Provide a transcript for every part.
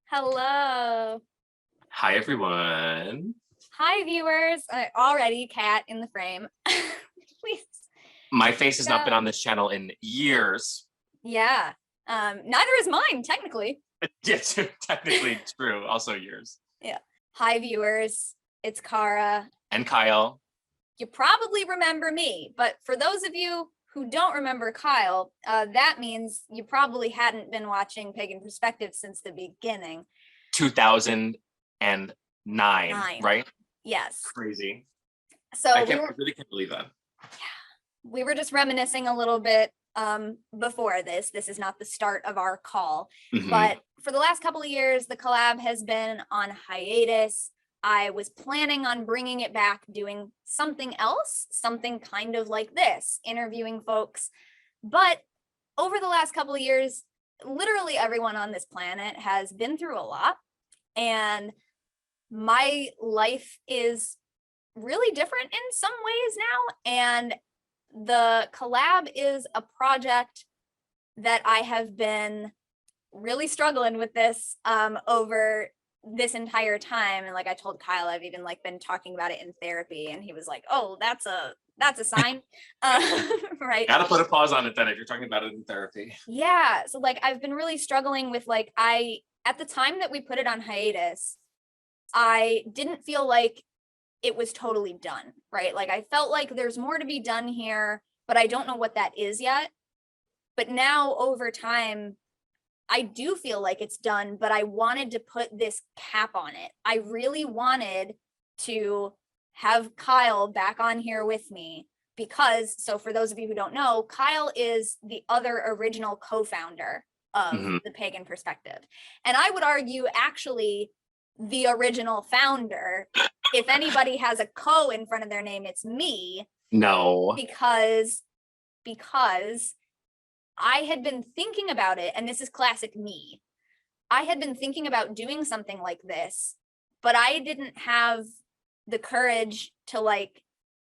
Hello. Hi, everyone. Hi, viewers. Already cat in the frame. Please. My face has not been So, on this channel in years. yeah. Neither is mine, technically. Yes, technically true. Also years. Yeah. Hi, viewers. It's Cara. And Kyle. You probably remember me, but for those of you who don't remember Kyle, that means you probably hadn't been watching Pagan Perspective since the beginning. 2009, right? Yes. Crazy. So I really can't believe that. We were just reminiscing a little bit before this. This is not the start of our call, but for the last couple of years, the collab has been on hiatus. I was planning on bringing it back, doing something else, something kind of like this, interviewing folks. But over the last couple of years, literally everyone on this planet has been through a lot. And my life is really different in some ways now. And the collab is a project that I have been really struggling with this over this entire time. And like I told Kyle, I've even like been talking about it in therapy, and he was like, "Oh, that's a sign." Right. Gotta put a pause on it then if you're talking about it in therapy. Yeah. So like I've been really struggling with like at the time that we put it on hiatus, I didn't feel like it was totally done, right? Like I felt like there's more to be done here, but I don't know what that is yet. But now over time, I do feel like it's done, but I wanted to put this cap on it. I really wanted to have Kyle back on here with me because, so for those of you who don't know, Kyle is the other original co-founder of the Pagan Perspective. And I would argue actually the original founder. If anybody has a co in front of their name, it's me. No. Because I had been thinking about it, and this is classic me. I had been thinking about doing something like this, but I didn't have the courage to like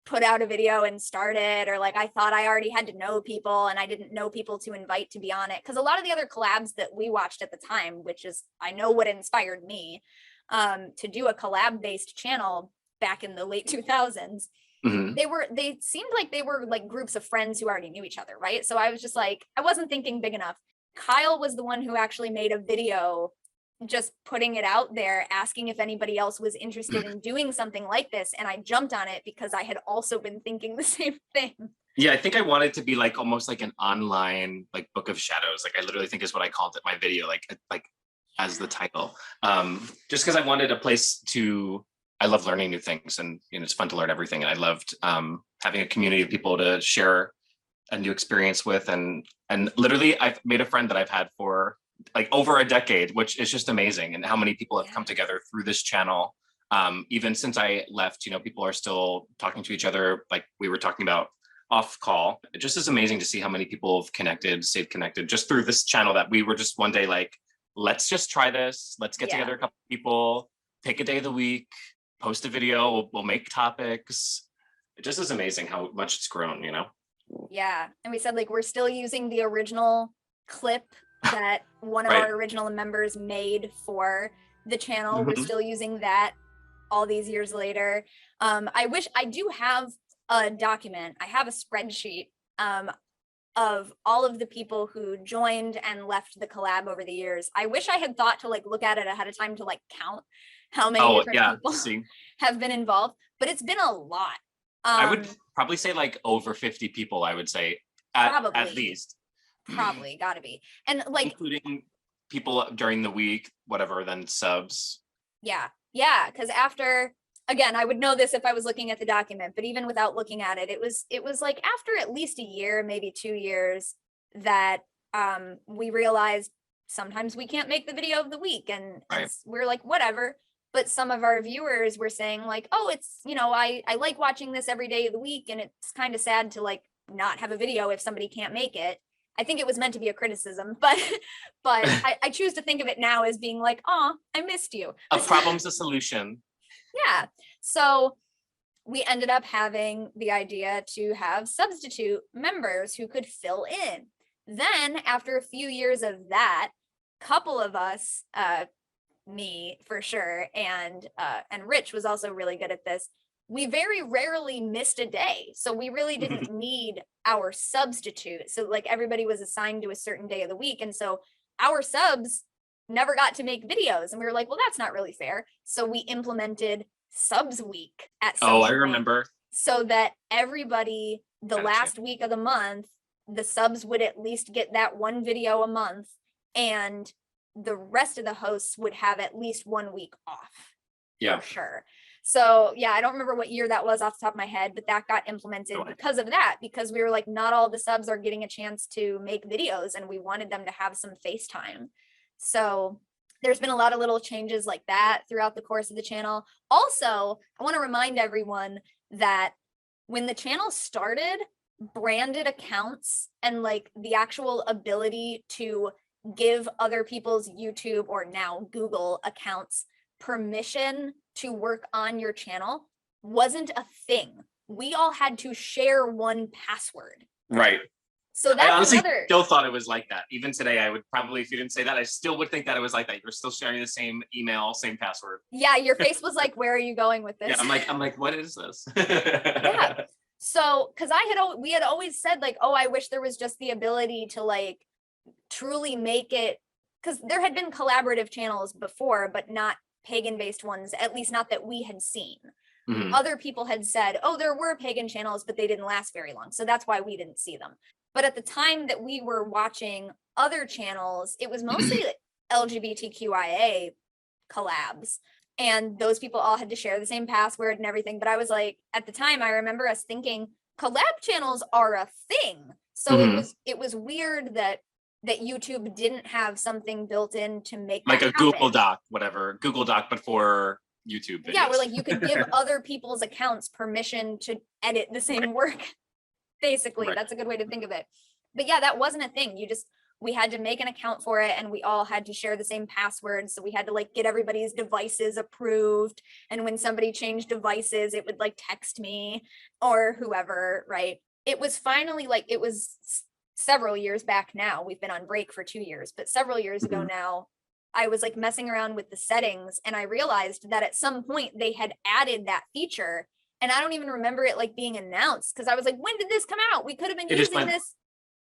put out a video and start it, or like I thought I already had to know people and I didn't know people to invite to be on it. Because a lot of the other collabs that we watched at the time, which is I know what inspired me to do a collab based channel back in the late 2000s, they seemed like they were like groups of friends who already knew each other, right? So I was just like, I wasn't thinking big enough. Kyle was the one who actually made a video just putting it out there, asking if anybody else was interested in doing something like this, and I jumped on it because I had also been thinking the same thing. Yeah, I think I wanted to be like almost like an online like book of shadows. Like I literally think is what I called it, my video, like as the title. Just because I wanted a place to, I love learning new things, and you know, it's fun to learn everything. And I loved having a community of people to share a new experience with. And literally I've made a friend that I've had for like over a decade, which is just amazing. And how many people have come together through this channel. Even since I left, you know, people are still talking to each other, like we were talking about off call. It just is amazing to see how many people have connected, stayed connected just through this channel that we were just one day like, let's just try this. Let's get together a couple of people, pick a day of the week, post a video, we'll make topics. It just is amazing how much it's grown, you know? Yeah. And we said like, we're still using the original clip that one of our original members made for the channel. We're still using that all these years later. I wish I do have a document. I have a spreadsheet of all of the people who joined and left the collab over the years. I wish I had thought to like look at it ahead of time to like count how many different people have been involved, but it's been a lot. I would probably say like over 50 people, I would say at least. Probably gotta be. And like including people during the week, whatever, then subs. Yeah. Because after, again, I would know this if I was looking at the document, but even without looking at it, it was like after at least a year, maybe 2 years, that we realized sometimes we can't make the video of the week, and we're like, whatever. But some of our viewers were saying like, oh, it's, you know, I like watching this every day of the week, and it's kind of sad to like not have a video if somebody can't make it. I think it was meant to be a criticism, but I choose to think of it now as being like, oh, I missed you. A problem's a solution. Yeah. So we ended up having the idea to have substitute members who could fill in. Then after a few years of that, couple of us, me for sure, and Rich was also really good at this. We very rarely missed a day. So we really didn't need our substitute. So like everybody was assigned to a certain day of the week. And so our subs never got to make videos. And we were like, well, that's not really fair. So we implemented subs week at some Oh, I point, remember. so that everybody, the last week of the month, the subs would at least get that one video a month, and the rest of the hosts would have at least 1 week off. Yeah. For sure. So yeah, I don't remember what year that was off the top of my head, but that got implemented because of that, because we were like, not all the subs are getting a chance to make videos, and we wanted them to have some face time. So there's been a lot of little changes like that throughout the course of the channel. Also, I want to remind everyone that when the channel started, branded accounts and like the actual ability to give other people's YouTube, or now Google, accounts permission to work on your channel wasn't a thing. We all had to share one password. Right. So that's I honestly another... still thought it was like that. Even today, I would probably, if you didn't say that, I still would think that it was like that. You're still sharing the same email, same password. Yeah, your face was like, where are you going with this? Yeah, I'm like, what is this? Yeah. So, because we had always said like, oh, I wish there was just the ability to like truly make it, because there had been collaborative channels before, but not pagan-based ones, at least not that we had seen. Other people had said, oh, there were pagan channels, but they didn't last very long. So that's why we didn't see them. But at the time that we were watching other channels, it was mostly LGBTQIA collabs. And those people all had to share the same password and everything. But I was like, at the time, I remember us thinking collab channels are a thing. So it was weird that YouTube didn't have something built in to make like that a happen. Google Doc, whatever, Google Doc, but for YouTube videos. Yeah, where like you could give other people's accounts permission to edit the same work. Basically, that's a good way to think of it. But yeah, that wasn't a thing. We had to make an account for it, and we all had to share the same password. So we had to like get everybody's devices approved. And when somebody changed devices, it would like text me or whoever, right? It was finally like, it was several years back now. We've been on break for 2 years, but several years ago now, I was like messing around with the settings, and I realized that at some point they had added that feature. And I don't even remember it like being announced, because I was like, when did this come out? We could have been using this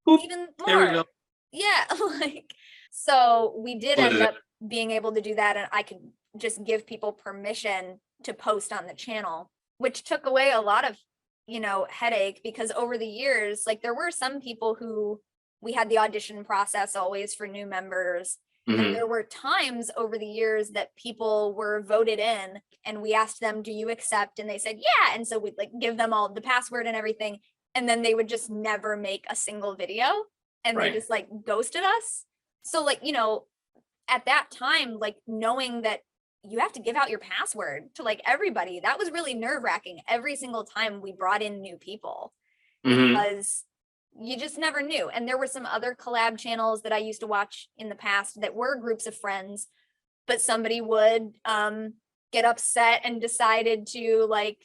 even more. Yeah, like, so we did end up being able to do that, and I could just give people permission to post on the channel, which took away a lot of, headache, because over the years, like there were some people who we had the audition process always for new members. And there were times over the years that people were voted in, and we asked them, do you accept? And they said, yeah. And so we'd like give them all the password and everything. And then they would just never make a single video, and they just like ghosted us. So like, at that time, like knowing that you have to give out your password to like everybody, that was really nerve-wracking every single time we brought in new people, because you just never knew. And there were some other collab channels that I used to watch in the past that were groups of friends, but somebody would get upset and decided to like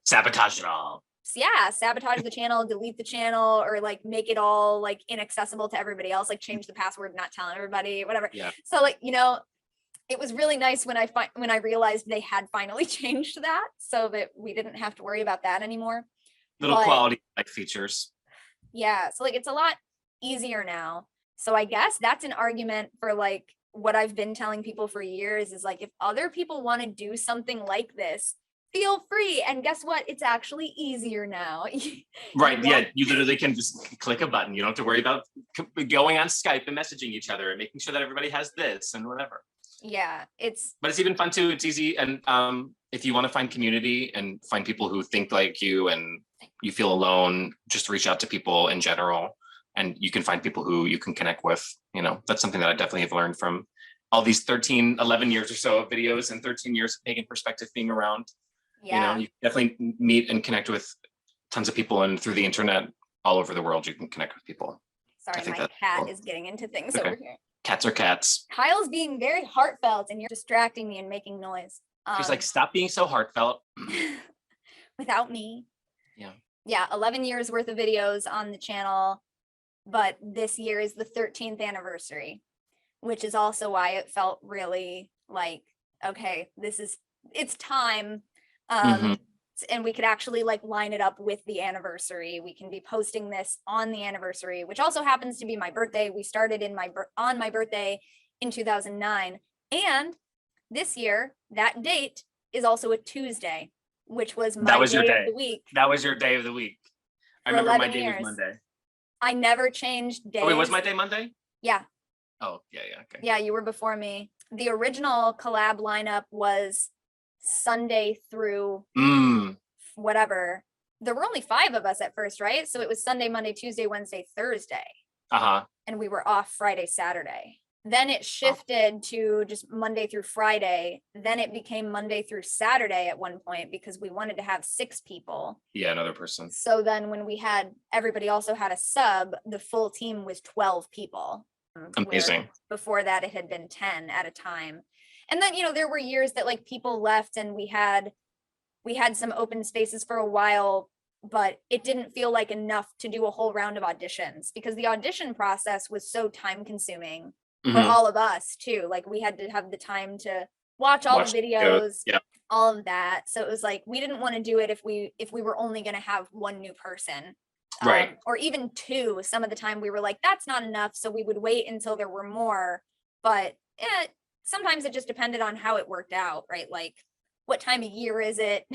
sabotage it all. Yeah, sabotage the channel, delete the channel, or like make it all like inaccessible to everybody else, like change the password, not telling everybody, whatever. Yeah. So like, it was really nice when I realized they had finally changed that, so that we didn't have to worry about that anymore. Little quality like features. Yeah, so like it's a lot easier now. So I guess that's an argument for like what I've been telling people for years is like, if other people want to do something like this, feel free. And guess what? It's actually easier now. Right. Yeah. You literally can just click a button. You don't have to worry about going on Skype and messaging each other and making sure that everybody has this and whatever. Yeah, but it's even fun too. It's easy. And if you want to find community and find people who think like you and you feel alone, just reach out to people in general, and you can find people who you can connect with. That's something that I definitely have learned from all these 11 years or so of videos and 13 years of Pagan Perspective being around. Yeah. You definitely meet and connect with tons of people, and through the internet all over the world, you can connect with people. Sorry, my cat is getting into things over here. Cats are cats. Kyle's being very heartfelt, and you're distracting me and making noise. She's like, stop being so heartfelt. Without me. Yeah. Yeah, 11 years worth of videos on the channel, but this year is the 13th anniversary, which is also why it felt really like, okay, it's time. And we could actually like line it up with the anniversary. We can be posting this on the anniversary, which also happens to be my birthday. We started on my birthday in 2009. And this year, that date is also a Tuesday, which was my day of the week. That was your day of the week. I remember my day was Monday. I never changed days. Oh, wait, was my day Monday? Yeah. Oh, yeah, okay. Yeah, you were before me. The original collab lineup was Sunday through whatever. There were only 5 of us at first, right? So it was Sunday, Monday, Tuesday, Wednesday, Thursday. And we were off Friday, Saturday. Then it shifted to just Monday through Friday. Then it became Monday through Saturday at one point because we wanted to have 6 people. Yeah, another person. So then when everybody also had a sub, the full team was 12 people. Amazing. Before that, it had been 10 at a time. And then, there were years that like people left and we had some open spaces for a while, but it didn't feel like enough to do a whole round of auditions because the audition process was so time consuming for all of us too. Like we had to have the time to watch the videos, all of that. So it was like, we didn't want to do it if we were only going to have one new person. Right. Or even 2. Some of the time we were like, that's not enough. So we would wait until there were more, but sometimes it just depended on how it worked out, right? Like what time of year is it?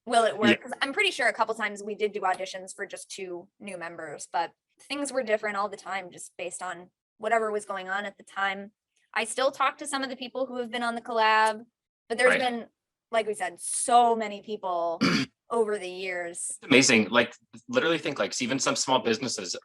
Will it work? 'Cause I'm pretty sure a couple times we did do auditions for just 2 new members, but things were different all the time, just based on whatever was going on at the time. I still talk to some of the people who have been on the collab, but there's been, like we said, so many people over the years. Amazing. Like literally think like even some small businesses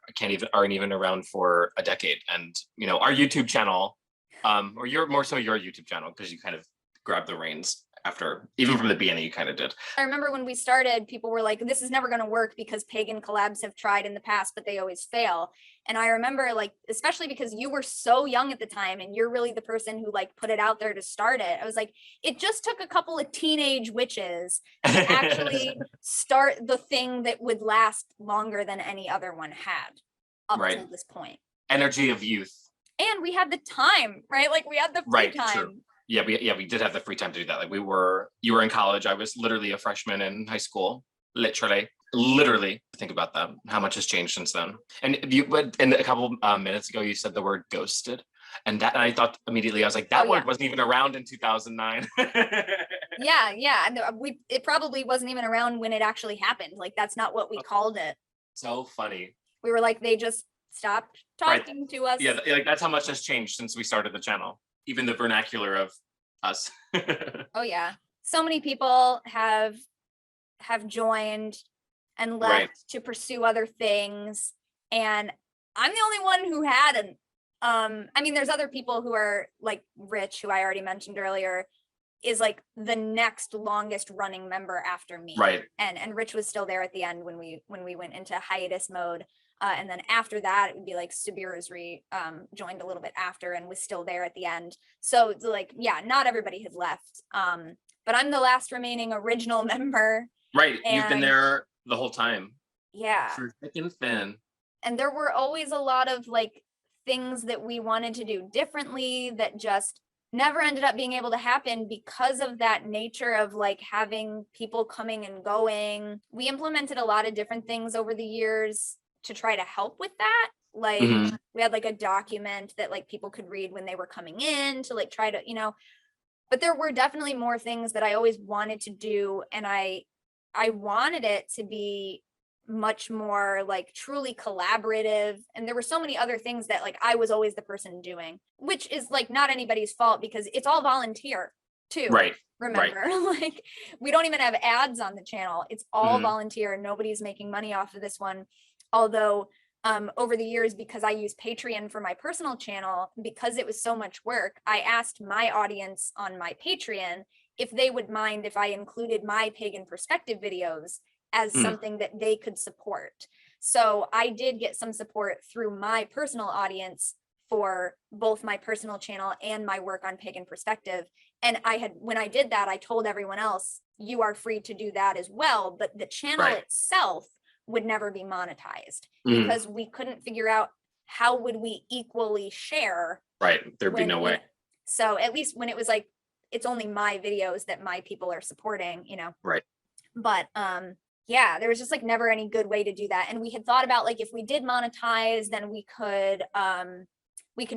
aren't even around for a decade. And our YouTube channel, or your YouTube channel, because you kind of grabbed the reins after, even from the beginning, you kind of did. I remember when we started, people were like, this is never going to work because pagan collabs have tried in the past, but they always fail. And I remember like, especially because you were so young at the time and you're really the person who like put it out there to start it. I was like, it just took a couple of teenage witches to actually start the thing that would last longer than any other one had up to this point. Energy of youth. And we had the time, right? Like we had the free time. True. Yeah, we did have the free time to do that. Like you were in college. I was literally a freshman in high school. Literally. Think about that. How much has changed since then? And a couple minutes ago, you said the word ghosted, and I thought immediately, I was like, that word wasn't even around in 2009. Yeah. And it probably wasn't even around when it actually happened. Like that's not what we called it. So funny. We were like, they just stopped talking to us. Yeah, like that's how much has changed since we started the channel. Even the vernacular of us. Oh yeah. So many people have joined and left to pursue other things. And I'm the only one who hadn't. I mean, there's other people who are like Rich, who I already mentioned earlier, is like the next longest running member after me. Right. And Rich was still there at the end when we went into hiatus mode. And then after that, it would be like Subira's joined a little bit after and was still there at the end. So it's like, yeah, not everybody has left. But I'm the last remaining original member. Right. You've been there the whole time. Yeah. Through thick and thin. And there were always a lot of like things that we wanted to do differently that just never ended up being able to happen because of that nature of like having people coming and going. We implemented a lot of different things over the years to try to help with that. Like we had like a document that like people could read when they were coming in to like try to, but there were definitely more things that I always wanted to do. And I wanted it to be much more like truly collaborative. And there were so many other things that like I was always the person doing, which is like not anybody's fault because it's all volunteer too. Right. Remember, like we don't even have ads on the channel. It's all volunteer. Nobody's making money off of this one. Although over the years, because I use Patreon for my personal channel, because it was so much work, I asked my audience on my Patreon if they would mind if I included my Pagan Perspective videos as something that they could support. So I did get some support through my personal audience for both my personal channel and my work on Pagan Perspective. And when I did that, I told everyone else, you are free to do that as well. But the channel itself would never be monetized because we couldn't figure out how would we equally share? Right. There'd be no way. So at least when it was like, it's only my videos that my people are supporting, Right. But yeah, there was just like never any good way to do that. And we had thought about like, if we did monetize, then we could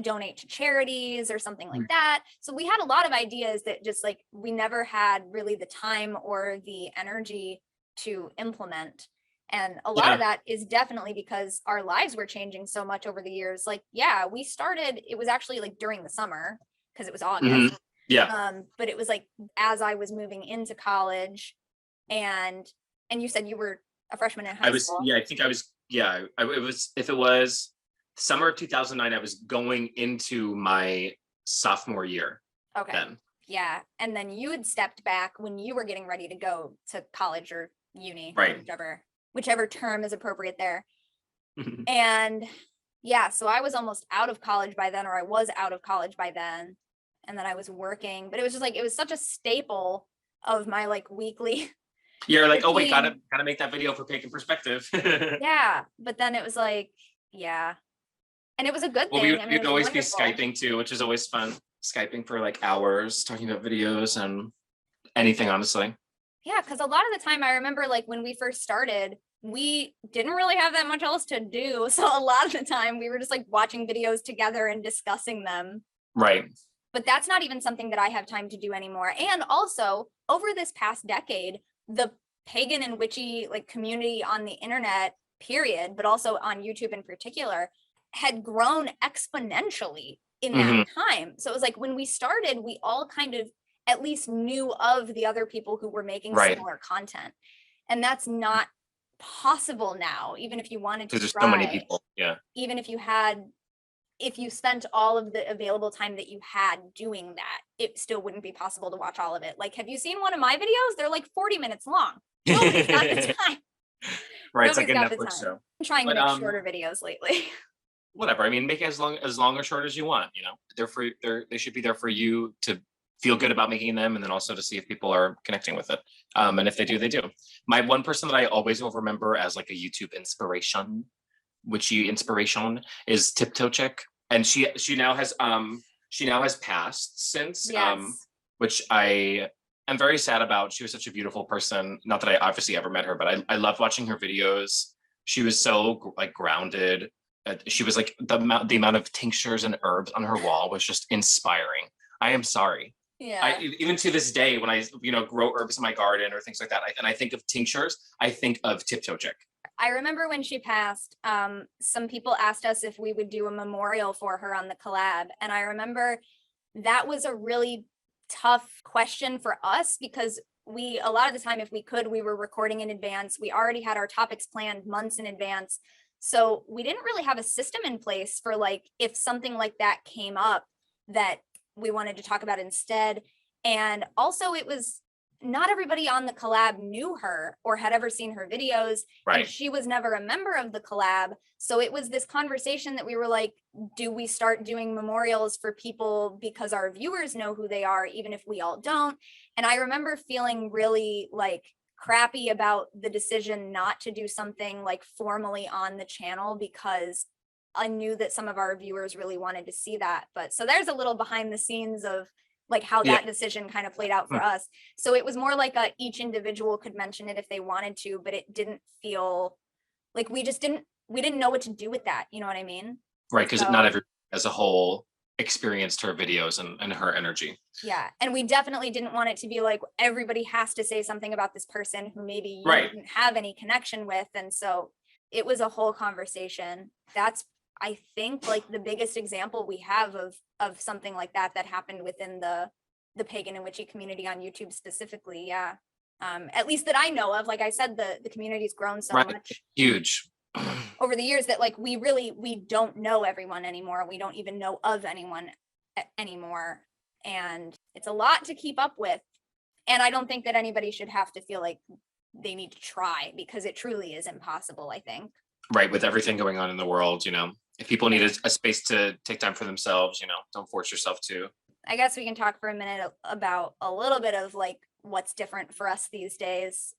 donate to charities or something like that. So we had a lot of ideas that just like, we never had really the time or the energy to implement. And a lot of that is definitely because our lives were changing so much over the years. Like, yeah, we started, it was actually like during the summer because it was August. Yeah. But it was like, as I was moving into college, and you said you were a freshman in high school. Yeah, I think I was, if it was summer of 2009, I was going into my sophomore year. Okay. Then. Yeah. And then you had stepped back when you were getting ready to go to college or uni, right? Whichever term is appropriate there. And yeah, so I was almost out of college by then, or I was out of college by then. And then I was working, but it was just like, it was such a staple of my like weekly. You're like, oh wait, gotta make that video for Pagan Perspective. Yeah. But then it was like, yeah. And it was a good thing. We'd always be Skyping too, which is always fun. Skyping for like hours, talking about videos and anything, honestly. Yeah, because a lot of the time I remember like when we first started, we didn't really have that much else to do. So a lot of the time we were just like watching videos together and discussing them. Right. But that's not even something that I have time to do anymore. And also over this past decade, the pagan and witchy like community on the internet, period, but also on YouTube in particular, had grown exponentially in that time. So it was like when we started, we all kind of at least knew of the other people who were making similar content. And that's not possible now, even if you wanted to try. There's so many people. Yeah. Even if you spent all of the available time that you had doing that, it still wouldn't be possible to watch all of it. Like, have you seen one of my videos? They're like 40 minutes long. Nobody's got the time. Right. It's like a Netflix show. I'm trying to make shorter videos lately. Whatever. I mean, make it as long or short as you want, they should be there for you to feel good about making them, and then also to see if people are connecting with it. And if they do, they do. My one person that I always will remember as like a YouTube inspiration, witchy inspiration, is Tiptoe Chick. And she now has passed since, which I am very sad about. She was such a beautiful person. Not that I obviously ever met her, but I loved watching her videos. She was so like grounded. She was like the amount of tinctures and herbs on her wall was just inspiring. I am sorry. Yeah. Even to this day, when I grow herbs in my garden or things like that, and I think of tinctures, I think of Tiptoe Chick. I remember when she passed, some people asked us if we would do a memorial for her on the collab. And I remember that was a really tough question for us because a lot of the time, if we could, we were recording in advance. We already had our topics planned months in advance. So we didn't really have a system in place for like, if something like that came up that we wanted to talk about instead. And also it was not everybody on the collab knew her or had ever seen her videos. Right. And she was never a member of the collab. So it was this conversation that we were like, do we start doing memorials for people because our viewers know who they are, even if we all don't? And I remember feeling really like crappy about the decision not to do something like formally on the channel because I knew that some of our viewers really wanted to see that. But so there's a little behind the scenes of like how that decision kind of played out for us. So it was more like each individual could mention it if they wanted to, but it didn't feel like we didn't know what to do with that. You know what I mean? Right. Because not everyone as a whole experienced her videos and her energy. Yeah. And we definitely didn't want it to be like everybody has to say something about this person who maybe you didn't have any connection with. And so it was a whole conversation. That's, I think, like the biggest example we have of something like that happened within the pagan and witchy community on YouTube specifically. Yeah. At least that I know of. Like I said, the community's grown so much. Huge. Over the years that like we don't know everyone anymore. We don't even know of anyone anymore. And it's a lot to keep up with. And I don't think that anybody should have to feel like they need to try because it truly is impossible, I think. Right. With everything going on in the world, if people need a space to take time for themselves, don't force yourself to. I guess we can talk for a minute about a little bit of like what's different for us these days.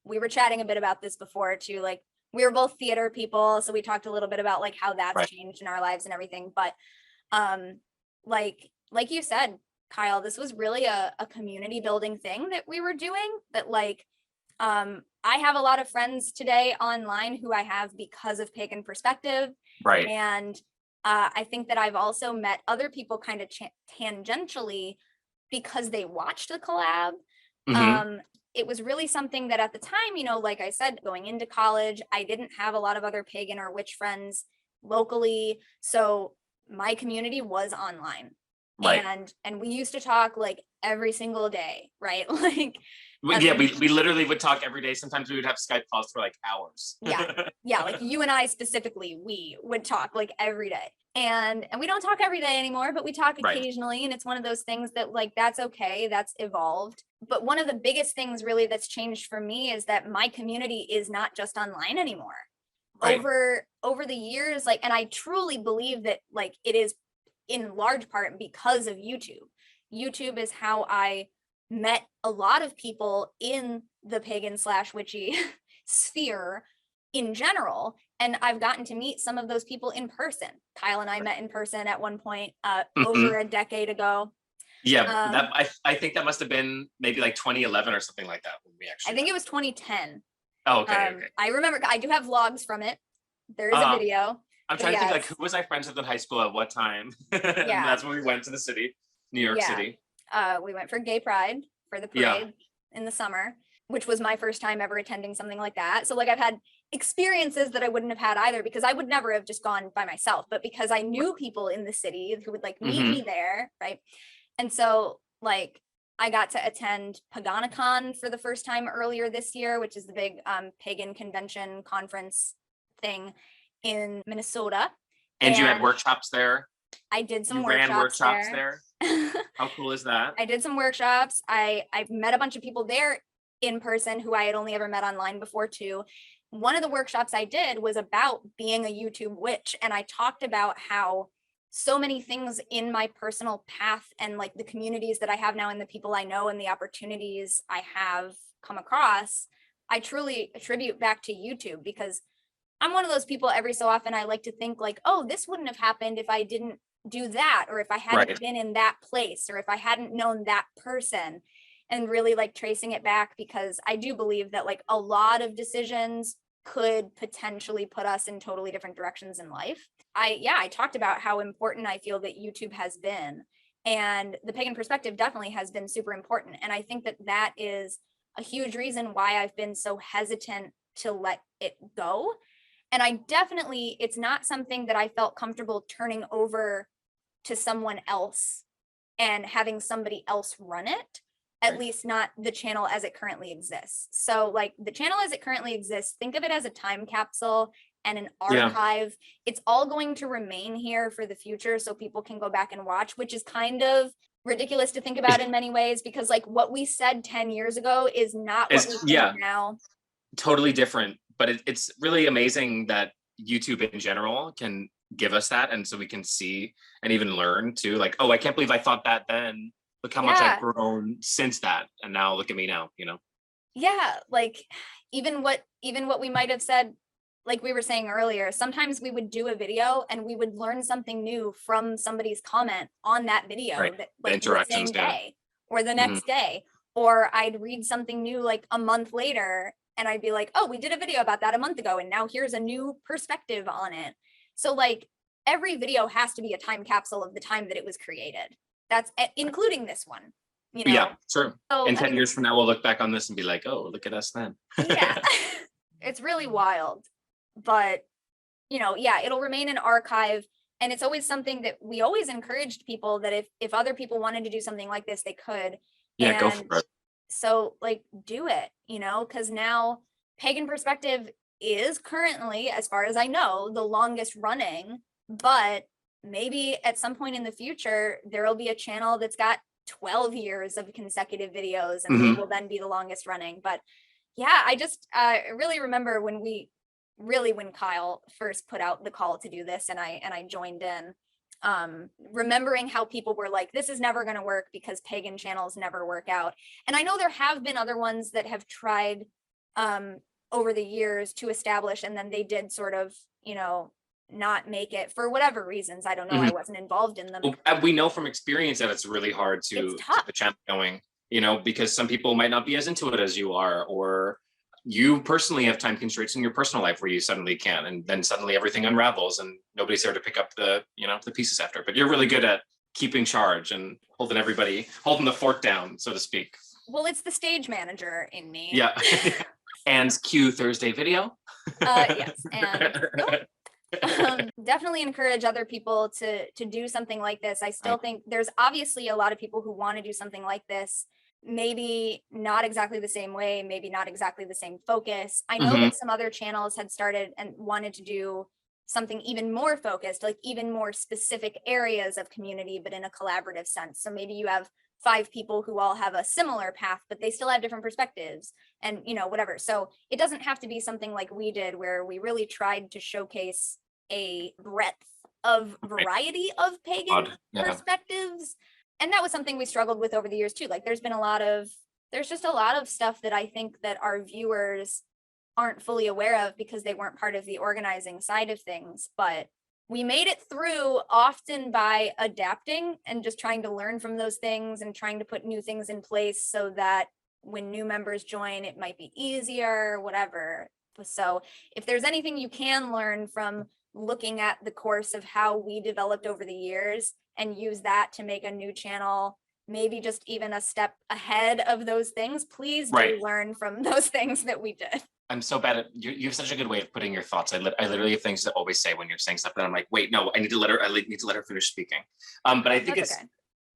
We were chatting a bit about this before too. Like we were both theater people, so we talked a little bit about like how that's Right. changed in our lives and everything. But like you said, Kyle, this was really a community building thing that we were doing, that like I have a lot of friends today online who I have because of Pagan Perspective. Right. And I think that I've also met other people kind of tangentially because they watched the collab. It was really something that at the time, you know, like I said, going into college, I didn't have a lot of other pagan or witch friends locally. So my community was online. Right. And we used to talk like every single day, right? Like Yeah, we literally would talk every day. Sometimes we would have Skype calls for like hours. Yeah, like you and I specifically, we would talk like every day. And we don't talk every day anymore, but we talk occasionally. And it's one of those things that like, that's okay, that's evolved. But one of the biggest things really that's changed for me is that my community is not just online anymore. Right. Over the years, like, and I truly believe that like it is in large part because of YouTube. YouTube is how I met a lot of people in the pagan / witchy sphere in general. And I've gotten to meet some of those people in person. Kyle and I met in person at one point over a decade ago. Yeah, that I think that must have been maybe like 2011 or something like that when we actually. I think it was 2010. Oh, okay. I remember, I do have vlogs from it. There is a video. I'm trying to think like who was I friends with in high school at what time? Yeah. That's when we went to the city, New York City. We went for Gay Pride, for the parade in the summer, which was my first time ever attending something like that. So like I've had experiences that I wouldn't have had either, because I would never have just gone by myself, but because I knew people in the city who would like meet me there, right? And so like I got to attend Paganicon for the first time earlier this year, which is the big pagan convention conference thing in Minnesota. And you had workshops there? I did some workshops there. How cool is that? I did some workshops. I've met a bunch of people there in person who I had only ever met online before too. One of the workshops I did was about being a YouTube witch. And I talked about how so many things in my personal path and like the communities that I have now and the people I know and the opportunities I have come across, I truly attribute back to YouTube, because I'm one of those people every so often I like to think like, oh, this wouldn't have happened if I didn't do that, or if I hadn't been in that place, or if I hadn't known that person, and really like tracing it back, because I do believe that like a lot of decisions could potentially put us in totally different directions in life. I talked about how important I feel that YouTube has been, and the Pagan Perspective definitely has been super important. And I think that that is a huge reason why I've been so hesitant to let it go. And I definitely, it's not something that I felt comfortable turning over to someone else and having somebody else run it, at least not the channel as it currently exists. So like the channel as it currently exists, think of it as a time capsule and an archive. It's all going to remain here for the future so people can go back and watch, which is kind of ridiculous to think about in many ways, because like what we said 10 years ago is not what we think now. Totally different. But it's really amazing that YouTube in general can give us that, and so we can see and even learn too, like, oh, I can't believe I thought that then. Look how much I've grown since that, and now look at me now, you know. Like even what we might have said, like we were saying earlier, sometimes we would do a video and we would learn something new from somebody's comment on that video, that, like the same day or the next day, or I'd read something new like a month later and I'd be like, oh, we did a video about that a month ago and now here's a new perspective on it. So like every video has to be a time capsule of the time that it was created. That's including this one, you know? Yeah, sure. So, in 10 years from now, we'll look back on this and be like, oh, look at us then. It's really wild, but you know, it'll remain an archive. And it's always something that we always encouraged people that if other people wanted to do something like this, they could. Yeah, go for it. So like do it, you know, because now Pagan Perspective is currently, as far as I know, the longest running, but maybe at some point in the future, there will be a channel that's got 12 years of consecutive videos and they will then be the longest running. But yeah, I just really remember when Kyle first put out the call to do this and I joined in, remembering how people were like, this is never going to work because pagan channels never work out. And I know there have been other ones that have tried over the years to establish, and then they did sort of, not make it for whatever reasons. I don't know. I wasn't involved in them. Well, we know from experience that it's really hard to It's keep tough. the channel going, because some people might not be as into it as you are, or you personally have time constraints in your personal life where you suddenly can, and then suddenly everything unravels and nobody's there to pick up the pieces after. But you're really good at keeping charge and holding the fort down, so to speak. Well, it's the stage manager in me. Yeah. And cue Thursday video. Yes. And definitely encourage other people to do something like this. I still think there's obviously a lot of people who want to do something like this, maybe not exactly the same way, maybe not exactly the same focus. I know that some other channels had started and wanted to do something even more focused, like even more specific areas of community, but in a collaborative sense. So maybe you have 5 people who all have a similar path, but they still have different perspectives and, whatever. So it doesn't have to be something like we did, where we really tried to showcase a breadth of variety of pagan perspectives. And that was something we struggled with over the years too. Like there's just a lot of stuff that I think that our viewers aren't fully aware of because they weren't part of the organizing side of things. But we made it through often by adapting and just trying to learn from those things and trying to put new things in place so that when new members join, it might be easier, whatever. So if there's anything you can learn from looking at the course of how we developed over the years and use that to make a new channel, maybe just even a step ahead of those things, please do learn from those things that we did. I'm so bad at you have such a good way of putting your thoughts. I literally have things to always say when you're saying stuff, and I'm like, wait, no, I need to let her finish speaking. But I think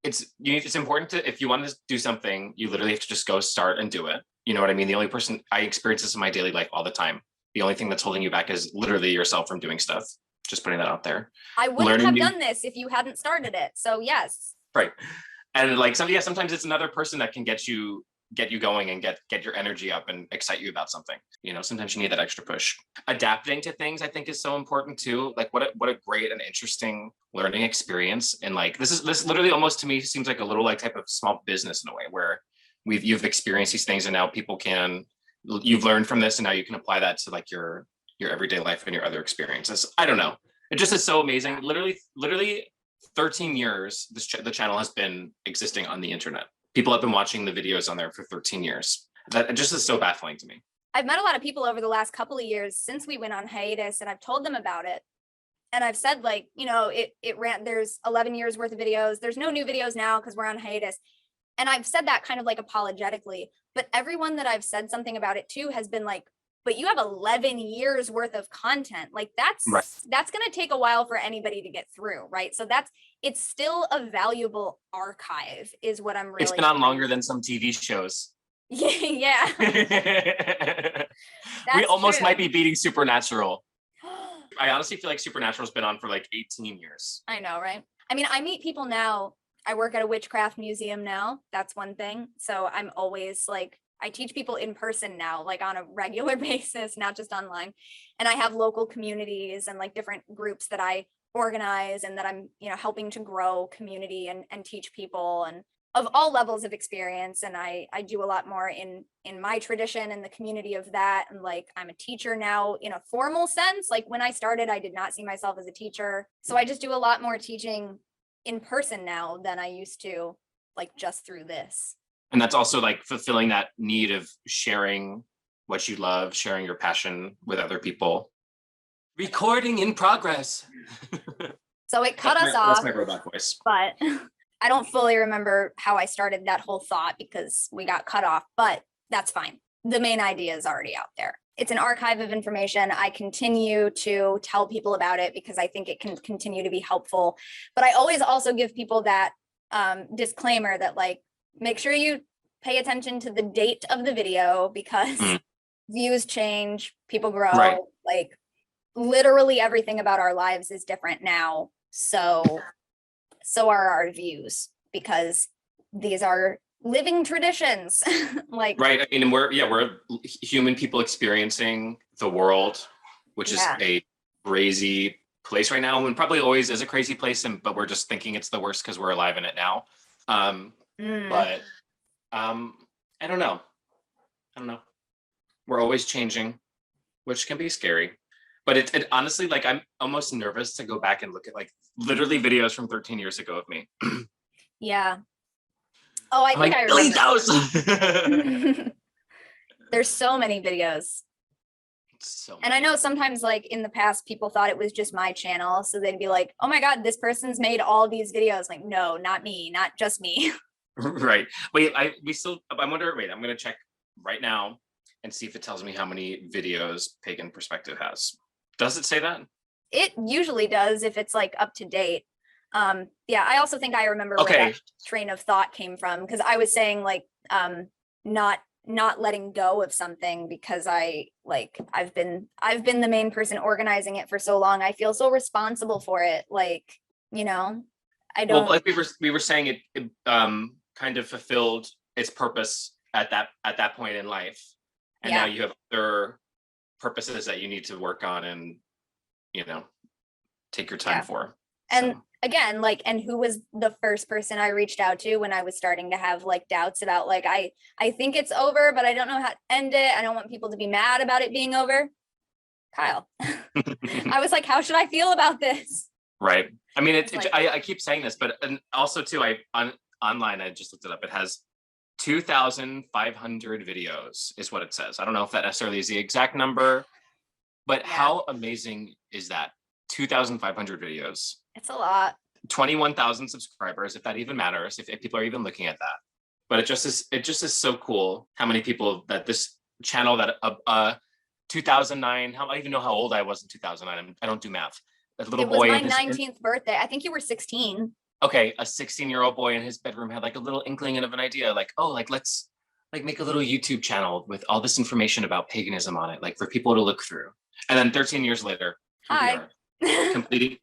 it's important to, if you want to do something, you literally have to just go start and do it. You know what I mean? The only person, I experience this in my daily life all the time. The only thing that's holding you back is literally yourself from doing stuff. Just putting that out there. I wouldn't have done this if you hadn't started it. So yes. Right. And like sometimes it's another person that can get you going and get your energy up and excite you about something. Sometimes you need that extra push. Adapting to things, I think, is so important too. Like what a great and interesting learning experience. And like this literally almost to me seems like a little like type of small business in a way, where you've experienced these things and now you've learned from this and now you can apply that to like your everyday life and your other experiences. I don't know. It just is so amazing. Literally 13 years the channel has been existing on the internet. People have been watching the videos on there for 13 years. That just is so baffling to me. I've met a lot of people over the last couple of years since we went on hiatus, and I've told them about it. And I've said, like, it ran, there's 11 years worth of videos. There's no new videos now because we're on hiatus. And I've said that kind of like apologetically, but everyone that I've said something about it to has been like, but you have 11 years worth of content. Like that's going to take a while for anybody to get through. Right. So it's still a valuable archive is what I'm really. It's been on longer than some TV shows. Yeah. We almost might be beating Supernatural. I honestly feel like Supernatural's been on for like 18 years. I know, right? I mean, I meet people now. I work at a witchcraft museum now. That's one thing. So I'm always like, I teach people in person now, like on a regular basis, not just online. And I have local communities and like different groups that I organize and that I'm, helping to grow community and teach people and of all levels of experience. And I do a lot more in my tradition and the community of that. And like, I'm a teacher now in a formal sense. Like when I started, I did not see myself as a teacher. So I just do a lot more teaching in person now than I used to, like just through this. And that's also like fulfilling that need of sharing what you love, sharing your passion with other people. Recording in progress. So it cut us off. That's my robot voice. But I don't fully remember how I started that whole thought because we got cut off, but that's fine. The main idea is already out there. It's an archive of information. I continue to tell people about it because I think it can continue to be helpful. But I always also give people that disclaimer that like, make sure you pay attention to the date of the video because views change, people grow, like literally everything about our lives is different now. So are our views because these are living traditions. Like right. I mean, we're human people experiencing the world, which is a crazy place right now and probably always is a crazy place. But we're just thinking it's the worst because we're alive in it now. But I don't know. We're always changing. which can be scary. But it honestly, like, I'm almost nervous to go back and look at like literally videos from 13 years ago of me. Yeah. Oh, I I'm think like, I delete remember. those. There's so many videos. So And I many. know sometimes like in the past, people thought it was just my channel. So they'd be like, oh my God, this person's made all these videos. Like, no, not me, not just me. Right. Wait, I wonder, wait, I'm gonna check right now and see if it tells me how many videos Pagan Perspective has. Does it say that? It usually does if it's like up to date. Yeah, I also think I remember where Okay. that train of thought came from, because I was saying like not letting go of something because I've been the main person organizing it for so long. I feel so responsible for it. Like, you know, I Well, don't. like we were saying, it kind of fulfilled its purpose at that point in life. And now Yeah. you have other purposes that you need to work on and, you know, take your time Yeah. for. And So. again, like, and who was the first person I reached out to when I was starting to have like doubts about like, I think it's over, but I don't know how to end it. I don't want people to be mad about it being over. Kyle. I was like, how should I feel about this? Right. I mean, It's like, I keep saying this, but and also too, online, I just looked it up. It has 2,500 videos is what it says. I don't know if that necessarily is the exact number, but yeah, how amazing is that? 2,500 videos, it's a lot. 21,000 subscribers, if that even matters, if people are even looking at that. But it just is so cool how many people that this channel that 2009, how I even know how old I was in 2009. I don't do math. That little It was boy my in his 19th birthday. I think you were 16. okay, a 16-year-old boy in his bedroom had like a little inkling of an idea, like, oh, like let's like make a little YouTube channel with all this information about paganism on it, like for people to look through. And then 13 years later, here we Hi. are,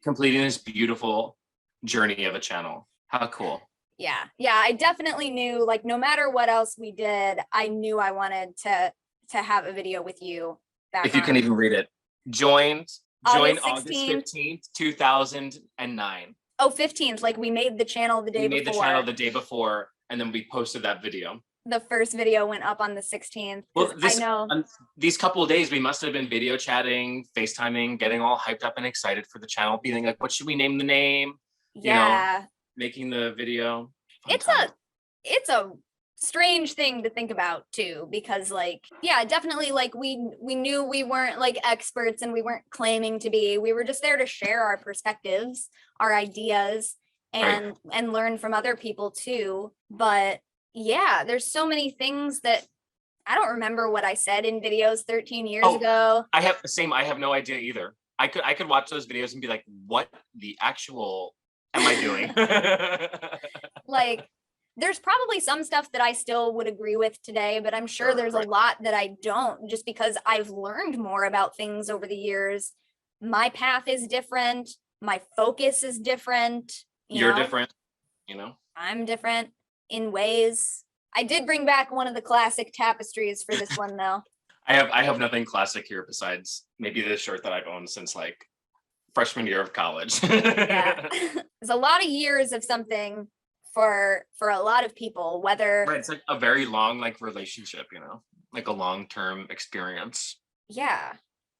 completing this beautiful journey of a channel. How cool. Yeah, I definitely knew, like, no matter what else we did, I knew I wanted to have a video with you back If you can on even read it. Joined August August 16th. 15th, 2009. Oh, 15th, like we made the channel the day We made the channel before. the day before, and then we posted that video. The first video went up on the 16th. Well, I know. these couple of days, we must have been video chatting, FaceTiming, getting all hyped up and excited for the channel, being like, what should we name the name? You know, Yeah. making the video. It's a strange thing to think about too, because like, yeah, definitely, like we knew we weren't like experts and we weren't claiming to be. We were just there to share our perspectives, our ideas, and learn from other people too. But yeah, there's so many things that I don't remember what I said in videos 13 years ago. I have no idea either. I could watch those videos and be like, what the actual am I doing? Like, there's probably some stuff that I still would agree with today, but I'm sure there's a lot that I don't, just because I've learned more about things over the years. My path is different. My focus is different. You're different, you know? I'm different in ways. I did bring back one of the classic tapestries for this one though. I have nothing classic here besides maybe this shirt that I've owned since like freshman year of college. Yeah. There's a lot of years of something for a lot of people, whether right, it's like a very long like relationship, you know, like a long-term experience. Yeah,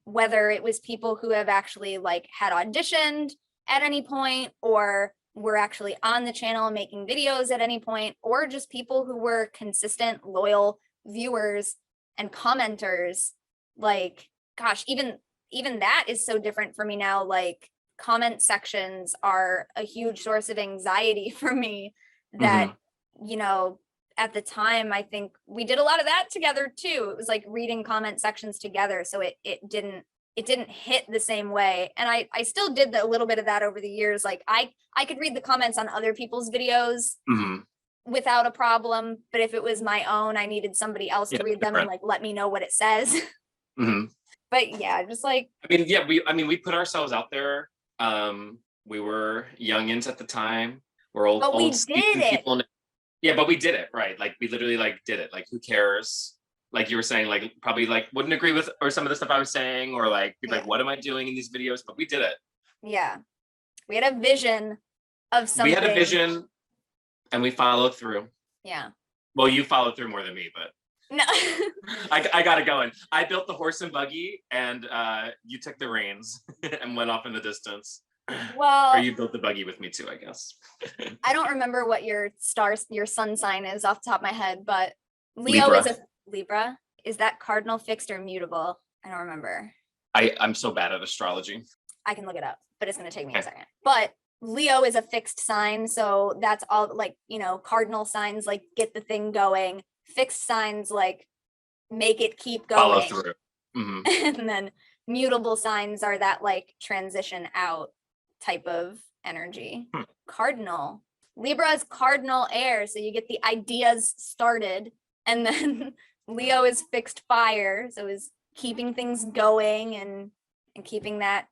whether it was people who have actually like had auditioned at any point, or were actually on the channel making videos at any point, or just people who were consistent, loyal viewers and commenters. Like, gosh, even that is so different for me now. Like, comment sections are a huge source of anxiety for me that, you know, at the time, I think we did a lot of that together too. It was like reading comment sections together. So it didn't hit the same way. And I still did a little bit of that over the years. Like I could read the comments on other people's videos without a problem. But if it was my own, I needed somebody else to read them and like, let me know what it says. But yeah, just like, we put ourselves out there. We were youngins at the time. We're old, but we old did it. people. Yeah, but we did it, right? Like we literally like did it. Like who cares? Like you were saying, like probably like wouldn't agree with or some of the stuff I was saying, or like be like, what am I doing in these videos? But we did it. Yeah. We had a vision of something. We had a vision and we followed through. Yeah. Well, you followed through more than me, but No. I got it going. I built the horse and buggy, and you took the reins and went off in the distance. Or Well, you built the buggy with me too, I guess. I don't remember what your sun sign is off the top of my head, but Leo Libra. is a Libra. Is that cardinal, fixed, or mutable? I don't remember. I'm so bad at astrology. I can look it up, but it's going to take me Okay. a second. But Leo is a fixed sign, so that's all, like, you know, cardinal signs like get the thing going. Fixed signs like make it keep Follow going. through. Mhm. And then mutable signs are that like transition out type of energy. Cardinal. Libra is cardinal air, so you get the ideas started. And then Leo is fixed fire, so is keeping things going and keeping that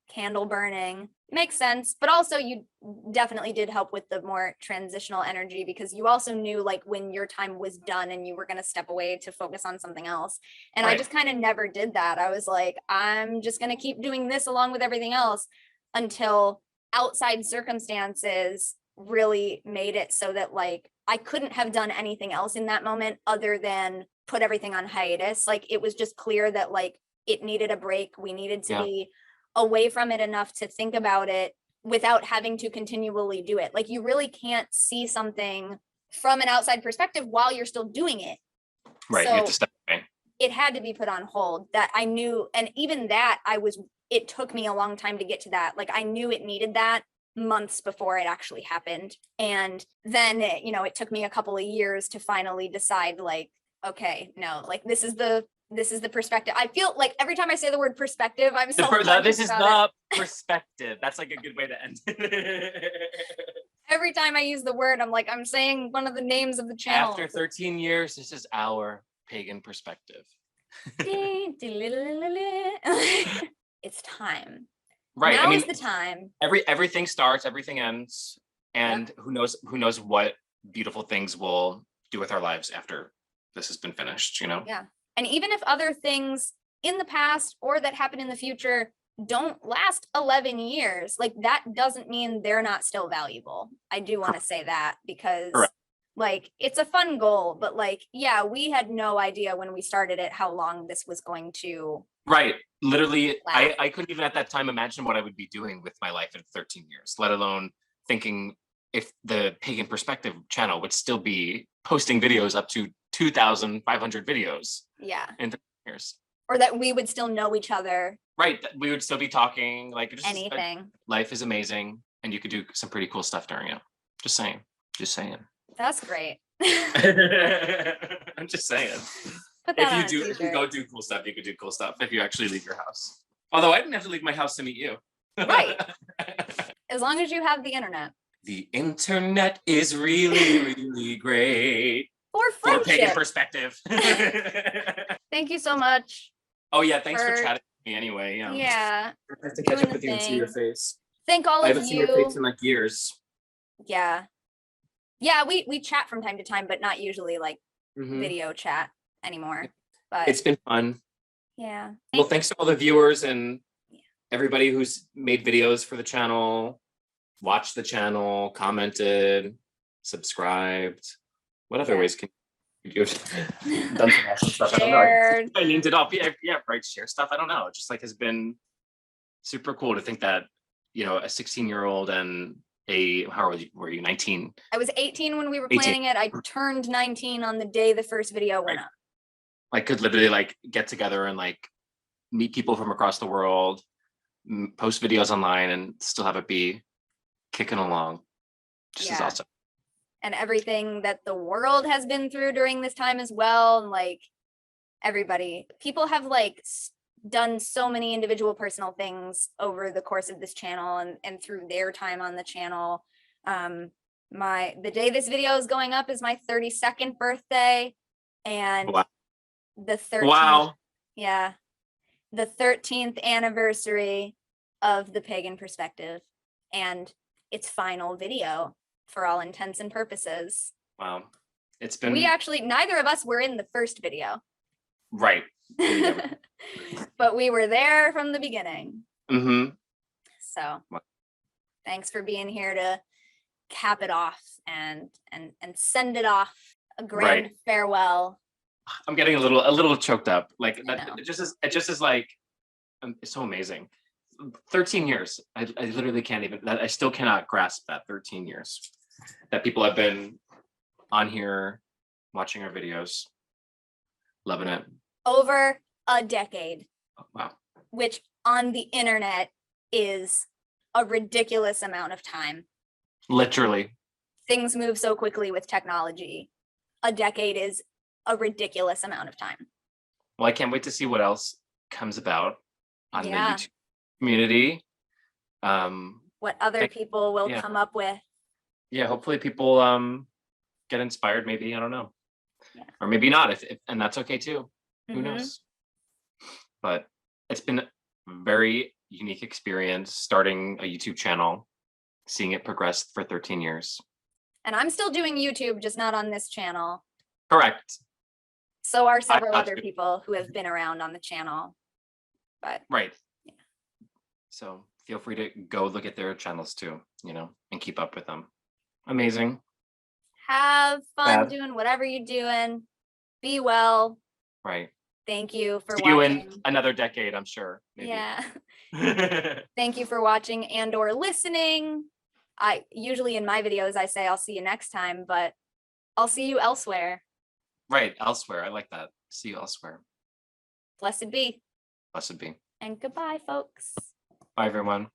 candle burning. Makes sense, but also you definitely did help with the more transitional energy, because you also knew like when your time was done and you were going to step away to focus on something else. And Right. I just kind of never did that. I was like, I'm just going to keep doing this along with everything else until outside circumstances really made it so that like I couldn't have done anything else in that moment other than put everything on hiatus. Like it was just clear that like it needed a break. We needed to be away from it enough to think about it without having to continually do it. Like you really can't see something from an outside perspective while you're still doing it. Right. So you have to step away. It had to be put on hold. That I knew, and even that it took me a long time to get to that. Like I knew it needed that months before it actually happened. And then, it took me a couple of years to finally decide like, okay, no, like this is the perspective. I feel like every time I say the word perspective, I'm self-conscious This is about the perspective. That's like a good way to end it. Every time I use the word, I'm like, I'm saying one of the names of the channel. After 13 years, this is our pagan perspective. It's time. Right. Now is the time. Everything starts, everything ends, and who knows what beautiful things we'll do with our lives after this has been finished, Yeah. And even if other things in the past or that happen in the future don't last 11 years, like that doesn't mean they're not still valuable. I do want to say that because like it's a fun goal, but like, yeah, we had no idea when we started it how long this was going to. Right. Literally, I couldn't even at that time imagine what I would be doing with my life in 13 years, let alone thinking if the Pagan Perspective channel would still be posting videos up to 2,500 videos. Yeah. In 13 years. Or that we would still know each other. Right. We would still be talking like just anything. Life is amazing and you could do some pretty cool stuff during it. Just saying. That's great. I'm just saying. If you go do cool stuff, you could do cool stuff if you actually leave your house. Although I didn't have to leave my house to meet you. Right. As long as you have the internet. The internet is really, really great. For Pagan Perspective. Thank you so much. Oh yeah, thanks for chatting with me anyway. Yeah. Nice to catch up with you and see your face. Thank all of you. I haven't seen your face in like years. Yeah. Yeah, we chat from time to time, but not usually like video chat anymore. But it's been fun. Yeah. Well, thanks to all the viewers and everybody who's made videos for the channel, watched the channel, commented, subscribed. What other ways can you do? Done some awesome stuff. I don't know. I named it off. Yeah, right. Share stuff. I don't know. It just like has been super cool to think that, a 16-year-old and how old were you? 19? I was 18 when we were planning it. I turned 19 on the day the first video went up. I could literally like get together and like meet people from across the world, post videos online and still have it be kicking along. Just is awesome. And everything that the world has been through during this time as well. And like people have like done so many individual personal things over the course of this channel and through their time on the channel. The day this video is going up is my 32nd birthday, and the 13th, the 13th anniversary of the Pagan Perspective and its final video for all intents and purposes. Wow. It's been neither of us were in the first video. Right. But we were there from the beginning. So thanks for being here to cap it off and send it off a grand farewell I'm getting a little choked up. Like I that, know. it just is like, it's so amazing. 13 years. I literally can't even, I still cannot grasp that 13 years that people have been on here watching our videos, loving it. Over a decade, Oh, wow. which on the internet is a ridiculous amount of time. Literally. Things move so quickly with technology. A decade is a ridiculous amount of time. Well, I can't wait to see what else comes about on the Yeah. YouTube community. What other people will yeah. come up with. Yeah, hopefully people get inspired, maybe, I don't know. Yeah. Or maybe not, if and that's okay too. Who Mhm. knows? But it's been a very unique experience starting a YouTube channel, seeing it progress for 13 years. And I'm still doing YouTube, just not on this channel. Correct. So are several got other you. people who have been around on the channel. But Right. Yeah. So feel free to go look at their channels too, you know, and keep up with them. Amazing. have fun Bad. doing whatever you're doing. Be well. Right. Thank you for See you watching. in another decade, I'm sure. Maybe. Yeah. Right. Thank you for watching and or listening. I usually in my videos I say I'll see you next time, but I'll see you elsewhere. Elsewhere. I like that. See you elsewhere. Blessed be. Blessed be. And goodbye, folks. Bye, everyone.